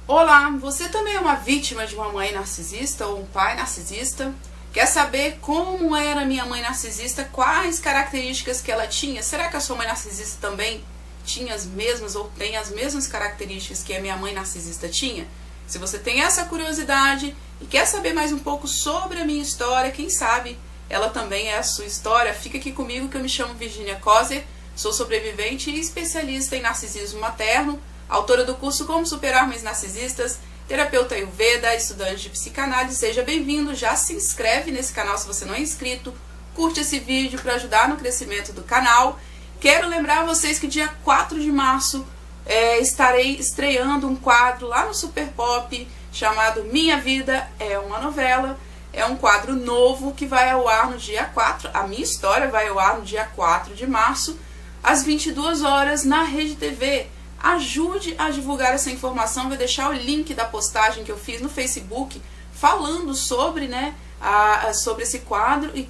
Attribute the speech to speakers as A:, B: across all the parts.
A: Olá, você também é uma vítima de uma mãe narcisista ou um pai narcisista? Quer saber como era minha mãe narcisista? Quais características que ela tinha? Será que a sua mãe narcisista também tinha as mesmas ou tem as mesmas características que a minha mãe narcisista tinha? Se você tem essa curiosidade e quer saber mais um pouco sobre a minha história, quem sabe ela também é a sua história, fica aqui comigo que eu me chamo Virginia Kozer, sou sobrevivente e especialista em narcisismo materno, autora do curso Como Superar Mães Narcisistas, terapeuta Ayurveda, estudante de psicanálise. Seja bem-vindo, já se inscreve nesse canal se você não é inscrito, curte esse vídeo para ajudar no crescimento do canal. Quero lembrar vocês que dia 4 de março estarei estreando um quadro lá no Super Pop chamado Minha Vida é uma Novela. É um quadro novo que vai ao ar no dia 4, a minha história vai ao ar no dia 4 de março, às 22 horas na Rede TV. Ajude a divulgar essa informação, vou deixar o link da postagem que eu fiz no Facebook falando sobre, sobre esse quadro e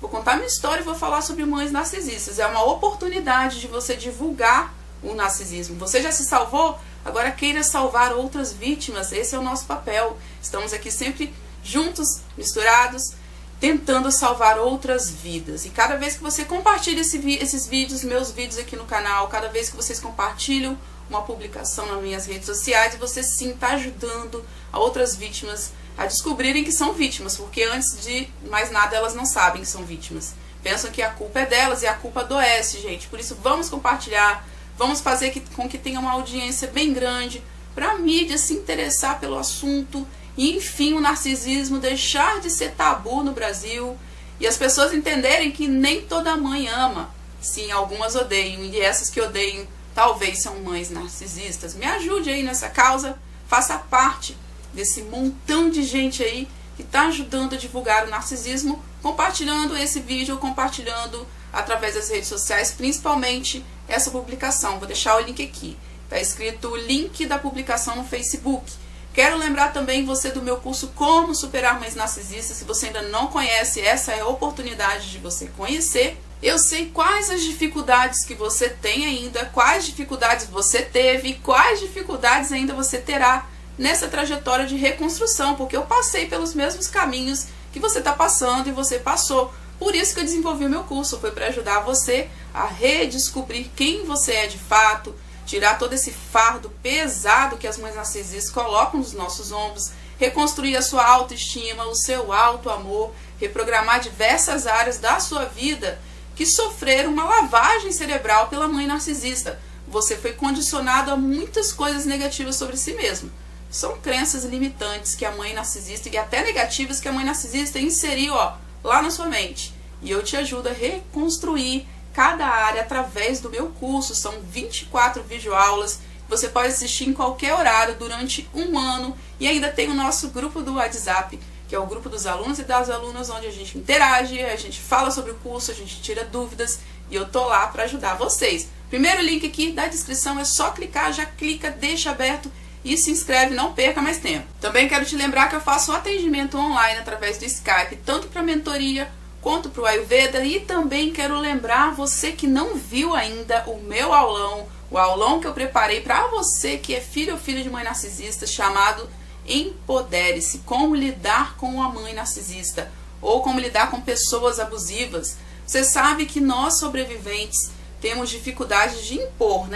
A: vou contar minha história e vou falar sobre mães narcisistas. É uma oportunidade de você divulgar o narcisismo. Você já se salvou? Agora queira salvar outras vítimas, esse é o nosso papel. Estamos aqui sempre juntos, misturados, tentando salvar outras vidas. E cada vez que você compartilha esses vídeos, meus vídeos aqui no canal, cada vez que vocês compartilham uma publicação nas minhas redes sociais, você sim está ajudando a outras vítimas a descobrirem que são vítimas, porque antes de mais nada elas não sabem que são vítimas. Pensam que a culpa é delas e a culpa adoece, gente. Por isso vamos compartilhar, vamos fazer com que tenha uma audiência bem grande, para a mídia se interessar pelo assunto. E enfim, o narcisismo deixar de ser tabu no Brasil e as pessoas entenderem que nem toda mãe ama. Sim, algumas odeiam e essas que odeiam talvez são mães narcisistas. Me ajude aí nessa causa, faça parte desse montão de gente aí que está ajudando a divulgar o narcisismo, compartilhando esse vídeo, compartilhando através das redes sociais, principalmente essa publicação. Vou deixar o link aqui. Está escrito o link da publicação no Facebook. Quero lembrar também você do meu curso Como Superar Mães Narcisistas. Se você ainda não conhece, essa é a oportunidade de você conhecer. Eu sei quais as dificuldades que você tem ainda, quais dificuldades você teve, quais dificuldades ainda você terá nessa trajetória de reconstrução, porque eu passei pelos mesmos caminhos que você está passando e você passou. Por isso que eu desenvolvi o meu curso, foi para ajudar você a redescobrir quem você é de fato, tirar todo esse fardo pesado que as mães narcisistas colocam nos nossos ombros, reconstruir a sua autoestima, o seu auto-amor, reprogramar diversas áreas da sua vida que sofreram uma lavagem cerebral pela mãe narcisista. Você foi condicionado a muitas coisas negativas sobre si mesmo. São crenças limitantes que a mãe narcisista, e até negativas, que a mãe narcisista inseriu lá na sua mente. E eu te ajudo a reconstruir cada área através do meu curso. São 24 videoaulas, você pode assistir em qualquer horário durante um ano, e ainda tem o nosso grupo do WhatsApp, que é o grupo dos alunos e das alunas, onde a gente interage, a gente fala sobre o curso, a gente tira dúvidas, e eu tô lá para ajudar vocês. Primeiro link aqui da descrição, é só clicar, já clica, deixa aberto e se inscreve, não perca mais tempo. Também quero te lembrar que eu faço um atendimento online através do Skype, tanto para mentoria quanto para o Ayurveda. E também quero lembrar você que não viu ainda o meu aulão, o aulão que eu preparei para você que é filho ou filha de mãe narcisista, chamado Empodere-se, como lidar com uma mãe narcisista ou como lidar com pessoas abusivas. Você sabe que nós sobreviventes temos dificuldade de impor,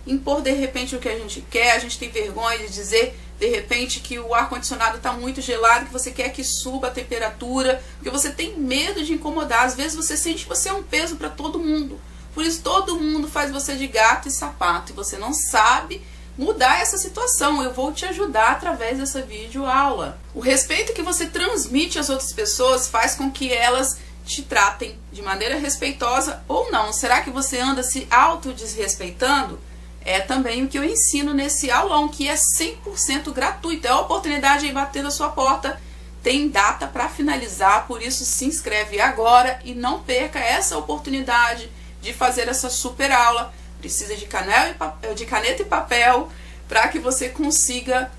A: impor de repente o que a gente quer, a gente tem vergonha de dizer de repente que o ar-condicionado está muito gelado, que você quer que suba a temperatura, porque você tem medo de incomodar. Às vezes você sente que você é um peso para todo mundo. Por isso todo mundo faz você de gato e sapato, e você não sabe mudar essa situação. Eu vou te ajudar através dessa videoaula. O respeito que você transmite às outras pessoas faz com que elas te tratem de maneira respeitosa ou não. Será que você anda se autodesrespeitando? É também o que eu ensino nesse aulão, que é 100% gratuito. É a oportunidade de bater na sua porta. Tem data para finalizar, por isso se inscreve agora e não perca essa oportunidade de fazer essa super aula. Precisa de caneta e papel para que você consiga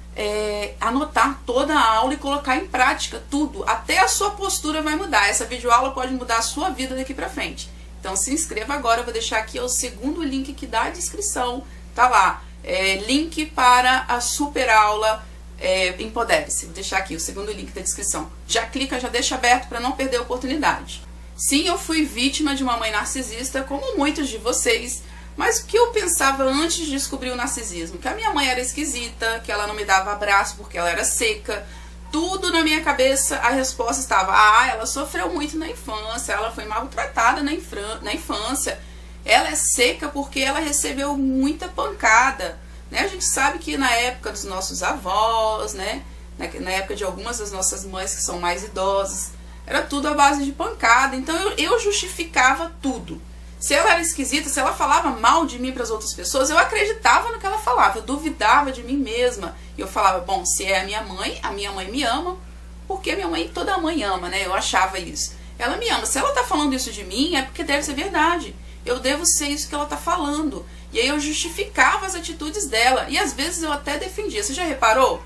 A: anotar toda a aula e colocar em prática tudo. Até a sua postura vai mudar. Essa videoaula pode mudar a sua vida daqui para frente. Então se inscreva agora, eu vou deixar aqui o segundo link que dá a descrição. Tá lá, link para a super aula Empodere-se. Vou deixar aqui o segundo link da descrição. Já clica, já deixa aberto para não perder a oportunidade. Sim, eu fui vítima de uma mãe narcisista, como muitos de vocês, mas o que eu pensava antes de descobrir o narcisismo? Que a minha mãe era esquisita, que ela não me dava abraço porque ela era seca. Tudo na minha cabeça, a resposta estava, ela sofreu muito na infância, ela foi maltratada na infância, ela é seca porque ela recebeu muita pancada. Né? A gente sabe que na época dos nossos avós, né? Na época de algumas das nossas mães que são mais idosas, era tudo à base de pancada, então eu justificava tudo. Se ela era esquisita, se ela falava mal de mim para as outras pessoas, eu acreditava no que ela falava, eu duvidava de mim mesma. E eu falava, bom, se é a minha mãe me ama, porque a minha mãe, toda mãe ama, né? Eu achava isso. Ela me ama. Se ela tá falando isso de mim, é porque deve ser verdade. Eu devo ser isso que ela tá falando. E aí eu justificava as atitudes dela. E às vezes eu até defendia. Você já reparou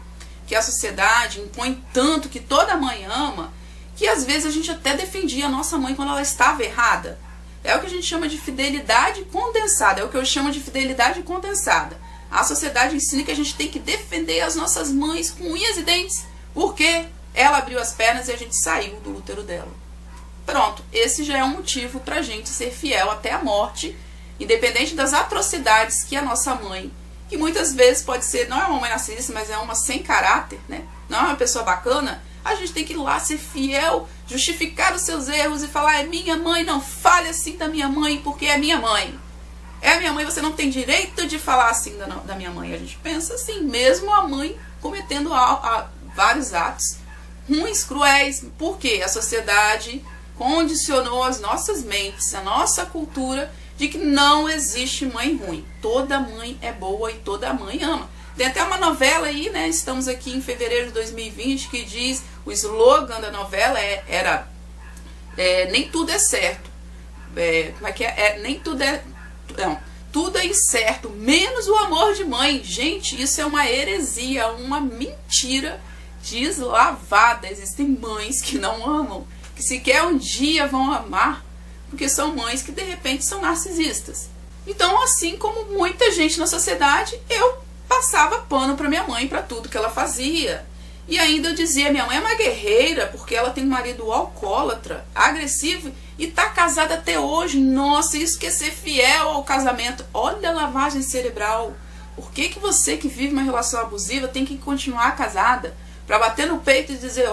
A: que a sociedade impõe tanto que toda mãe ama, que às vezes a gente até defendia a nossa mãe quando ela estava errada? É o que a gente chama de fidelidade condensada. É o que eu chamo de fidelidade condensada. A sociedade ensina que a gente tem que defender as nossas mães com unhas e dentes, porque ela abriu as pernas e a gente saiu do útero dela. Pronto, esse já é um motivo pra gente ser fiel até a morte, independente das atrocidades que a nossa mãe, que muitas vezes pode ser, não é uma mãe narcisista, mas é uma sem caráter, né? Não é uma pessoa bacana, a gente tem que ir lá ser fiel, justificar os seus erros e falar, é minha mãe, não fale assim da minha mãe, porque é minha mãe. É a minha mãe, você não tem direito de falar assim da minha mãe. A gente pensa assim, mesmo a mãe cometendo vários atos ruins, cruéis. Por quê? A sociedade condicionou as nossas mentes, a nossa cultura, de que não existe mãe ruim. Toda mãe é boa e toda mãe ama. Tem até uma novela aí, né? Estamos aqui em fevereiro de 2020, que diz, o slogan da novela era nem tudo é certo. Como é que é? Nem tudo é... Não, tudo é incerto, menos o amor de mãe. Gente, isso é uma heresia, uma mentira deslavada. Existem mães que não amam, que sequer um dia vão amar, porque são mães que de repente são narcisistas. Então, assim como muita gente na sociedade, eu passava pano para minha mãe, para tudo que ela fazia. E ainda eu dizia, minha mãe é uma guerreira, porque ela tem um marido alcoólatra, agressivo, e tá casada até hoje. Nossa, isso quer ser fiel ao casamento. Olha a lavagem cerebral. Por que que você que vive uma relação abusiva tem que continuar casada? Para bater no peito e dizer,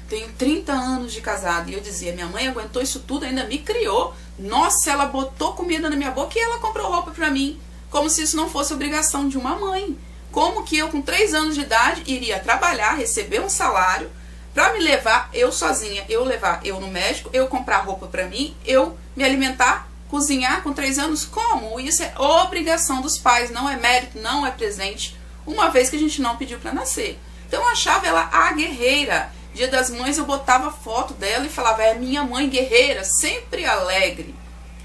A: tenho 30 anos de casado. E eu dizia, minha mãe aguentou isso tudo, ainda me criou. Nossa, ela botou comida na minha boca e ela comprou roupa para mim. Como se isso não fosse obrigação de uma mãe. Como que eu, com 3 anos de idade, iria trabalhar, receber um salário, para me levar, eu sozinha, eu levar eu no médico, eu comprar roupa para mim, eu me alimentar, cozinhar com 3 anos? Como? Isso é obrigação dos pais, não é mérito, não é presente, uma vez que a gente não pediu para nascer. Então eu achava ela a guerreira. Dia das Mães eu botava foto dela e falava, é minha mãe guerreira, sempre alegre.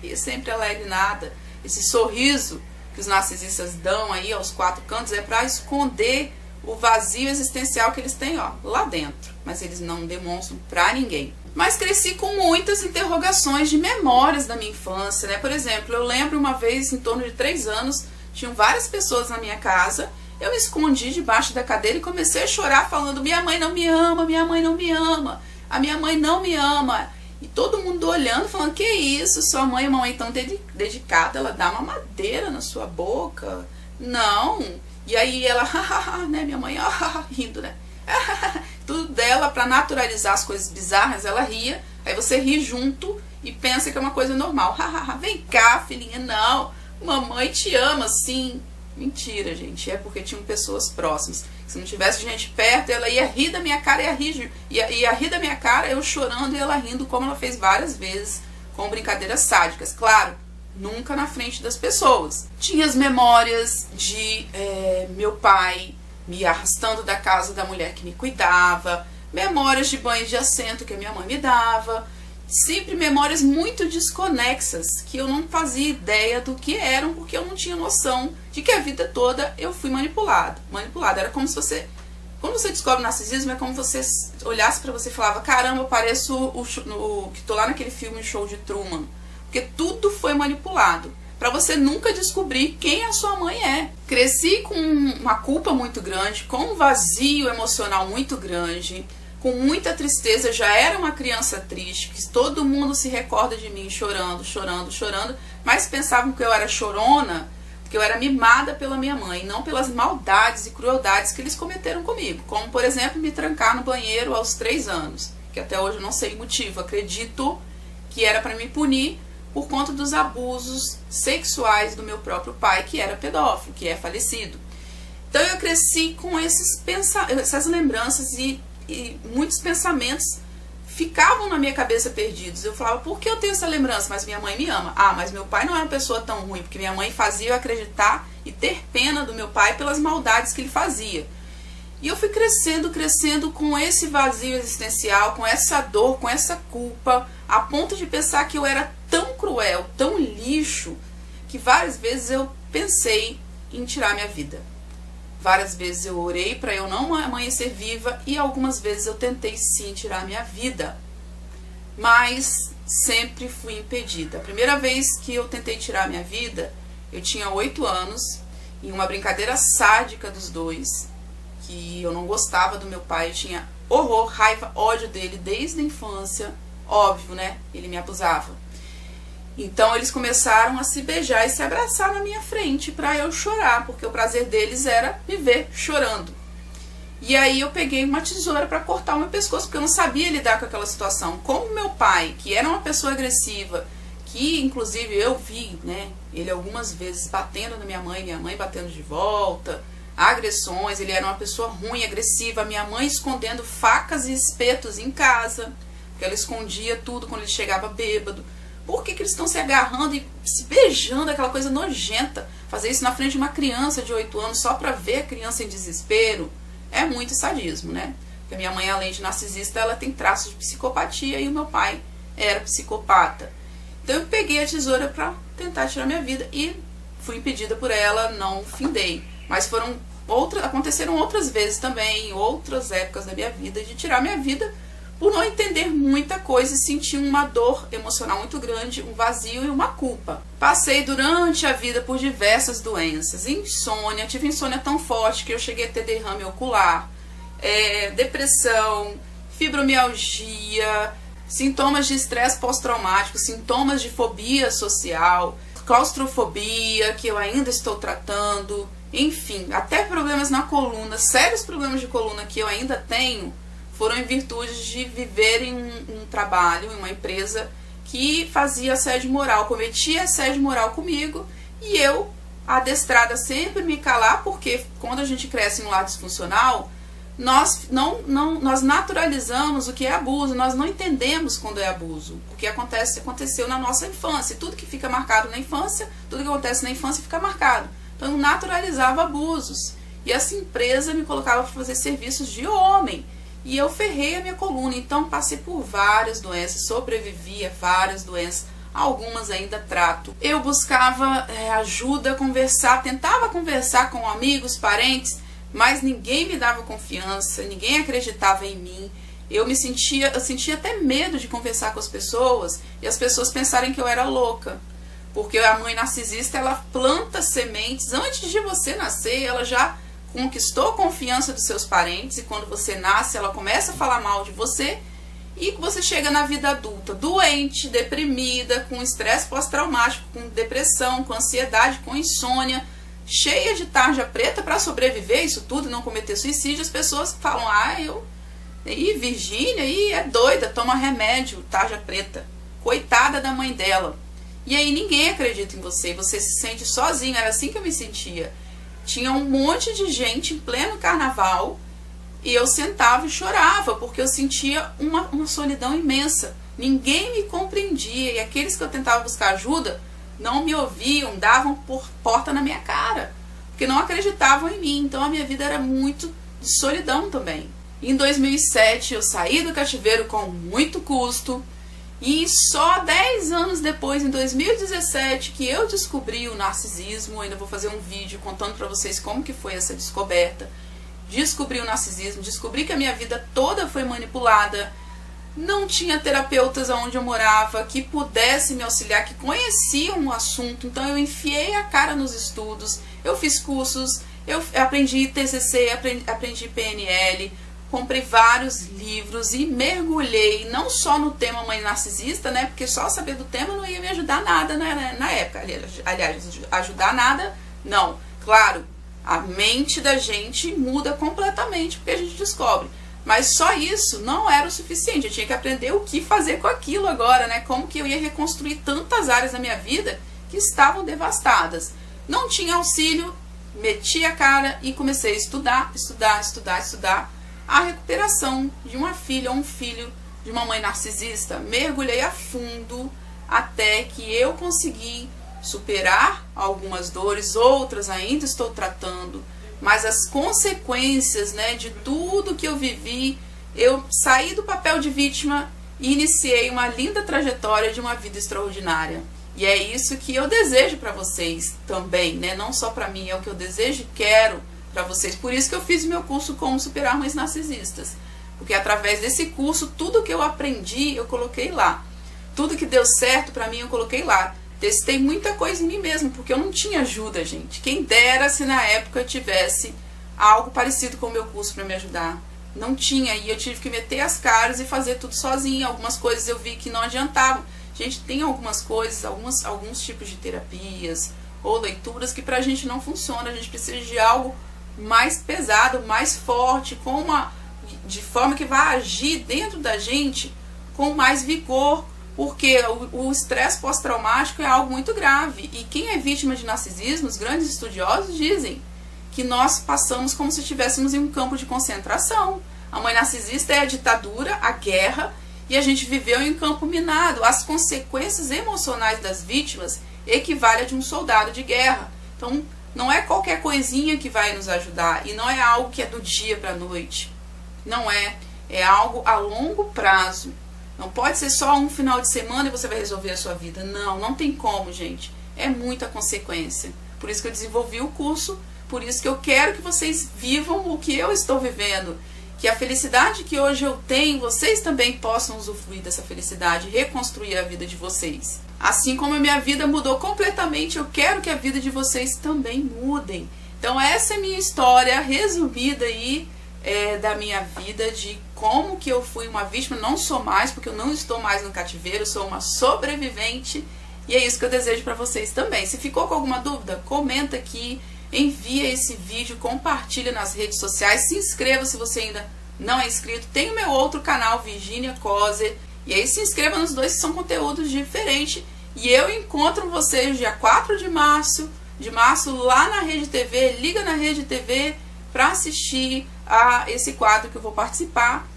A: E sempre alegre nada. Esse sorriso que os narcisistas dão aí aos 4 cantos é para esconder o vazio existencial que eles têm lá dentro. Mas eles não demonstram para ninguém. Mas cresci com muitas interrogações de memórias da minha infância, né? Por exemplo, eu lembro uma vez, em torno de 3 anos, tinham várias pessoas na minha casa. Eu me escondi debaixo da cadeira e comecei a chorar falando, minha mãe não me ama, minha mãe não me ama, a minha mãe não me ama. E todo mundo olhando, falando, que isso, sua mãe é uma mãe tão dedicada, ela dá uma madeira na sua boca. Não. E aí ela, né, minha mãe, rindo, né? Tudo dela, para naturalizar as coisas bizarras, ela ria. Aí você ri junto e pensa que é uma coisa normal. Vem cá, filhinha, não, mamãe te ama, sim. Mentira, gente, é porque tinham pessoas próximas. Se não tivesse gente perto, ela ia rir da minha cara, ia rir da minha cara, eu chorando e ela rindo, como ela fez várias vezes, com brincadeiras sádicas. Claro, nunca na frente das pessoas. Tinha as memórias de meu pai me arrastando da casa da mulher que me cuidava, memórias de banhos de assento que a minha mãe me dava, sempre memórias muito desconexas, que eu não fazia ideia do que eram, porque eu não tinha noção de que a vida toda eu fui manipulada. Era como se você... Quando você descobre o narcisismo, é como se você olhasse pra você e falava, caramba, eu pareço que tô lá naquele filme Show de Truman. Porque tudo foi manipulado. para você nunca descobrir quem a sua mãe é. Cresci com uma culpa muito grande, com um vazio emocional muito grande, com muita tristeza. Já era uma criança triste, que todo mundo se recorda de mim chorando, chorando, chorando, mas pensavam que eu era chorona, que eu era mimada pela minha mãe, não pelas maldades e crueldades que eles cometeram comigo. Como, por exemplo, me trancar no banheiro aos 3 anos, que até hoje eu não sei o motivo. Acredito que era para me punir por conta dos abusos sexuais do meu próprio pai, que era pedófilo, que é falecido. Então eu cresci com essas lembranças e muitos pensamentos ficavam na minha cabeça perdidos. Eu falava, por que eu tenho essa lembrança? Mas minha mãe me ama. Ah, mas meu pai não é uma pessoa tão ruim, porque minha mãe fazia eu acreditar e ter pena do meu pai pelas maldades que ele fazia. E eu fui crescendo, crescendo com esse vazio existencial, com essa dor, com essa culpa, a ponto de pensar que eu era tão cruel, tão lixo, que várias vezes eu pensei em tirar minha vida. Várias vezes eu orei para eu não amanhecer viva e algumas vezes eu tentei sim tirar minha vida. Mas sempre fui impedida. A primeira vez que eu tentei tirar minha vida, eu tinha 8 anos, em uma brincadeira sádica dos dois, que eu não gostava do meu pai, eu tinha horror, raiva, ódio dele desde a infância. Óbvio, né? Ele me abusava. Então eles começaram a se beijar e se abraçar na minha frente para eu chorar, porque o prazer deles era me ver chorando. E aí eu peguei uma tesoura para cortar o meu pescoço, porque eu não sabia lidar com aquela situação. Como meu pai, que era uma pessoa agressiva, que inclusive eu vi, né, ele algumas vezes batendo na minha mãe batendo de volta, agressões, ele era uma pessoa ruim, agressiva, minha mãe escondendo facas e espetos em casa, porque ela escondia tudo quando ele chegava bêbado. Por que eles estão se agarrando e se beijando, aquela coisa nojenta? Fazer isso na frente de uma criança de 8 anos só pra ver a criança em desespero é muito sadismo, né? Porque a minha mãe, além de narcisista, ela tem traços de psicopatia e o meu pai era psicopata. Então eu peguei a tesoura pra tentar tirar minha vida e fui impedida por ela, não findei. Mas aconteceram outras vezes também, em outras épocas da minha vida, de tirar minha vida por não entender muita coisa e sentir uma dor emocional muito grande, um vazio e uma culpa. Passei durante a vida por diversas doenças, insônia, tive insônia tão forte que eu cheguei a ter derrame ocular, depressão, fibromialgia, sintomas de estresse pós-traumático, sintomas de fobia social, claustrofobia, que eu ainda estou tratando, enfim, até problemas na coluna, sérios problemas de coluna que eu ainda tenho, foram em virtude de viver em um trabalho, em uma empresa que fazia assédio moral, cometia assédio moral comigo, e eu, adestrada, sempre me calar, porque quando a gente cresce em um lar disfuncional, nós naturalizamos o que é abuso, nós não entendemos quando é abuso. O que aconteceu na nossa infância, tudo que fica marcado na infância, tudo que acontece na infância fica marcado. Então eu naturalizava abusos, e essa empresa me colocava para fazer serviços de homem, e eu ferrei a minha coluna. Então passei por várias doenças, sobrevivi a várias doenças, algumas ainda trato. Eu buscava ajuda, tentava conversar com amigos, parentes, mas ninguém me dava confiança, ninguém acreditava em mim. Eu sentia até medo de conversar com as pessoas e as pessoas pensarem que eu era louca. Porque a mãe narcisista, ela planta sementes, antes de você nascer, ela já conquistou a confiança dos seus parentes, e quando você nasce, ela começa a falar mal de você, e você chega na vida adulta doente, deprimida, com estresse pós-traumático, com depressão, com ansiedade, com insônia, cheia de tarja preta para sobreviver isso tudo, não cometer suicídio. As pessoas falam, Virgínia, é doida, toma remédio, tarja preta, coitada da mãe dela. E aí ninguém acredita em você, você se sente sozinho. Era assim que eu me sentia. Tinha um monte de gente em pleno carnaval e eu sentava e chorava, porque eu sentia uma solidão imensa. Ninguém me compreendia, e aqueles que eu tentava buscar ajuda não me ouviam, davam por porta na minha cara, porque não acreditavam em mim. Então a minha vida era muito de solidão também. Em 2007 eu saí do cativeiro com muito custo, e só 10 anos depois, em 2017, que eu descobri o narcisismo. Ainda vou fazer um vídeo contando pra vocês como que foi essa descoberta. Descobri o narcisismo, descobri que a minha vida toda foi manipulada. não tinha terapeutas onde eu morava que pudesse me auxiliar, que conheciam o assunto. Então eu enfiei a cara nos estudos, eu fiz cursos, eu aprendi TCC, aprendi PNL, comprei vários livros e mergulhei não só no tema mãe narcisista, né? Porque só saber do tema não ia me ajudar nada, né, na época. Aliás, ajudar nada, não. Claro, a mente da gente muda completamente porque a gente descobre. Mas só isso não era o suficiente. Eu tinha que aprender o que fazer com aquilo agora, né? Como que eu ia reconstruir tantas áreas da minha vida que estavam devastadas. Não tinha auxílio, meti a cara e comecei a estudar a recuperação de uma filha ou um filho de uma mãe narcisista. Mergulhei a fundo até que eu consegui superar algumas dores, outras ainda estou tratando, mas as consequências, né, de tudo que eu vivi, eu saí do papel de vítima e iniciei uma linda trajetória de uma vida extraordinária. E é isso que eu desejo para vocês também, né? Não só para mim, é o que eu desejo e quero para vocês. Por isso que eu fiz meu curso Como Superar Mães Narcisistas. Porque através desse curso, tudo que eu aprendi, eu coloquei lá. Tudo que deu certo para mim, eu coloquei lá. Testei muita coisa em mim mesmo, porque eu não tinha ajuda, gente. Quem dera se na época eu tivesse algo parecido com o meu curso para me ajudar. Não tinha, e eu tive que meter as caras e fazer tudo sozinha. Algumas coisas eu vi que não adiantavam. Gente, tem algumas coisas, alguns tipos de terapias ou leituras que pra gente não funciona. A gente precisa de algo mais pesado, mais forte, de forma que vai agir dentro da gente com mais vigor. Porque o estresse pós-traumático é algo muito grave. E quem é vítima de narcisismo, os grandes estudiosos dizem que nós passamos como se estivéssemos em um campo de concentração. A mãe narcisista é a ditadura, a guerra, e a gente viveu em um campo minado. As consequências emocionais das vítimas equivalem a de um soldado de guerra. Então, não é qualquer coisinha que vai nos ajudar. E não é algo que é do dia para a noite. Não é. É algo a longo prazo. Não pode ser só um final de semana e você vai resolver a sua vida. Não, não tem como, gente. É muita consequência. Por isso que eu desenvolvi o curso. Por isso que eu quero que vocês vivam o que eu estou vivendo. Que a felicidade que hoje eu tenho, vocês também possam usufruir dessa felicidade, reconstruir a vida de vocês. Assim como a minha vida mudou completamente, eu quero que a vida de vocês também mudem. Então essa é a minha história resumida aí da minha vida, de como que eu fui uma vítima. Não sou mais, porque eu não estou mais no cativeiro, sou uma sobrevivente. E é isso que eu desejo para vocês também. Se ficou com alguma dúvida, comenta aqui. Envia esse vídeo, compartilha nas redes sociais, se inscreva se você ainda não é inscrito. Tem o meu outro canal, Virginia Kozer, e aí se inscreva nos dois, que são conteúdos diferentes. E eu encontro vocês dia 4 de março lá na Rede TV. Liga na Rede TV para assistir a esse quadro que eu vou participar.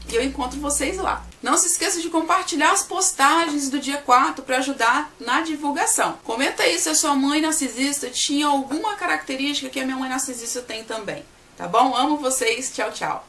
A: E eu encontro vocês lá. Não se esqueça de compartilhar as postagens do dia 4 para ajudar na divulgação. Comenta aí se a sua mãe narcisista tinha alguma característica que a minha mãe narcisista tem também. Tá bom? Amo vocês. Tchau, tchau.